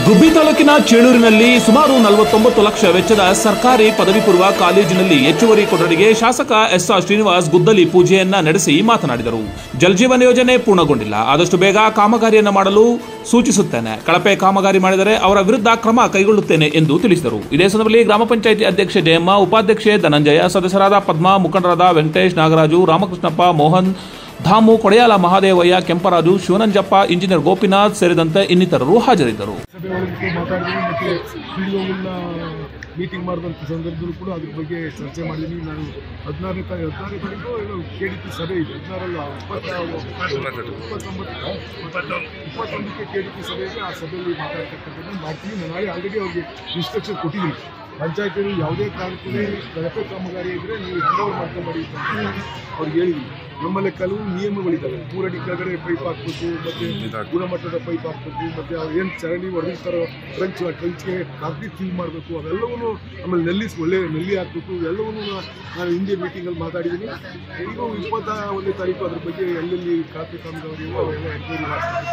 ಗುಬ್ಬಿ ತಾಲೂಕಿನ ಚೇಳೂರಿನಲ್ಲಿ ಸುಮಾರು 49 ಲಕ್ಷ ವೆಚ್ಚದ ಸರ್ಕಾರಿ ಪದವಿ ಪೂರ್ವ ಕಾಲೇಜಿನಲ್ಲಿ ಹೆಚ್ಚುವರಿ ಕೊಠಡಿಗೆ ಶಾಸಕ ಎಸ್.ಆರ್. ಶ್ರೀನಿವಾಸ್ ಗುದ್ದಲಿ ಪೂಜೆಯನ್ನ ನಡೆಸಿ ಮಾತನಾಡಿದರು. ಜಲಜೀವನ ಯೋಜನೆ ಪೂರ್ಣಗೊಂಡಿಲ್ಲ, ಆದಷ್ಟು ಬೇಗ ಕಾಮಗಾರಿಯನ್ನು ಮಾಡಲು ಸೂಚಿಸುತ್ತೇನೆ. ಕಳಪೆ ಕಾಮಗಾರಿ ಮಾಡಿದರೆ ಅವರ ವಿರುದ್ಧ ಕ್ರಮ ಕೈಗೊಳ್ಳುತ್ತೇನೆ ಎಂದು ತಿಳಿಸಿದರು. ಇದೇ ಸಂದರ್ಭದಲ್ಲಿ ಗ್ರಾಮ ಪಂಚಾಯಿತಿ ಅಧ್ಯಕ್ಷೆ ಜಯಮ್ಮ, ಉಪಾಧ್ಯಕ್ಷೆ ಧನಂಜಯ, ಸದಸ್ಯರಾದ ಪದ್ಮಾ, ಮುಖಂಡರಾದ ವೆಂಕಟೇಶ್, ನಾಗರಾಜು, ರಾಮಕೃಷ್ಣಪ್ಪ, ಮೋಹನ್, ಧಾಮು, ಕೊಡೆಯಾಲ ಮಹಾದೇವಯ್ಯ, ಕೆಂಪರಾಜು, ಶಿವನಂಜಪ್ಪ, ಇಂಜಿನಿಯರ್ ಗೋಪಿನಾಥ್ ಸೇರಿದಂತೆ ಇನ್ನಿತರರು ಹಾಜರಿದ್ದರು. ಮೀಟಿಂಗ್ ಮಾಡಿದಂಥ ಸಂದರ್ಭದಲ್ಲೂ ಕೂಡ ಅದ್ರ ಬಗ್ಗೆ ಚರ್ಚೆ ಮಾಡಿದ್ದೀನಿ. ನಾನು 16ನೇ ತಾರೀಕು KDP ಸಭೆ ಇದೆ, 21ಕ್ಕೆ KDP ಸಭೆ ಇದೆ. ಆ ಸಭೆಯಲ್ಲಿ ಮಾತಾಡ್ತಕ್ಕಂಥದ್ದು ಮಾಡ್ತೀನಿ. ನಾನು ಆಲ್ರೆಡಿ ಅವ್ರಿಗೆ ಇನ್ಸ್ಟ್ರಕ್ಷನ್ ಕೊಟ್ಟಿದ್ದೀನಿ. ಪಂಚಾಯತಿಗಳು ಯಾವುದೇ ಕಾರಣಕ್ಕೂ ಕಳಪೆ ಕಾಮಗಾರಿ ಇದ್ದರೆ ನೀವು ಹ್ಯಾಂಡ್ ಓವರ್ ಮಾಡ್ಕೊಂಬಡಿ ಅಂತ ಅವ್ರಿಗೆ ಹೇಳಿದ್ದೀನಿ. ನಮ್ಮಲ್ಲಿ ಕೆಲವು ನಿಯಮಗಳಿದ್ದಾವೆ. 3 ಅಡಿ ಕೆಳಗಡೆ ಪೈಪ್ ಹಾಕ್ಬೇಕು, ಮತ್ತು ಗುಣಮಟ್ಟದ ಪೈಪ್ ಹಾಕ್ಬೇಕು, ಮತ್ತು ಅವ್ರು ಏನು ಚರಂಡಿ ಹೊಡೆದಿರ್ತಾರೋ ಟ್ರಂಚ್ಗೆ ಕಾಂಕ್ರೀಟ್ ಫಿಲ್ ಮಾಡಬೇಕು, ಅವೆಲ್ಲವೂ ಆಮೇಲೆ ಒಳ್ಳೆ ನಲ್ಲಿ ಹಾಕಬೇಕು. ಇವೆಲ್ಲವೂ ನಾನು ಹಿಂದೆ ಮೀಟಿಂಗಲ್ಲಿ ಮಾತಾಡಿದ್ದೀನಿ. ಈಗ 21ನೇ ತಾರೀಕು ಅದ್ರ ಬಗ್ಗೆ ಎಲ್ಲೆಲ್ಲಿ ಕಳಪೆ ಕಾಮಗಾರಿಯೋ ಅವೆಲ್ಲ ಎಂಕ್ವೈರಿ ಮಾಡ್ತೀನಿ.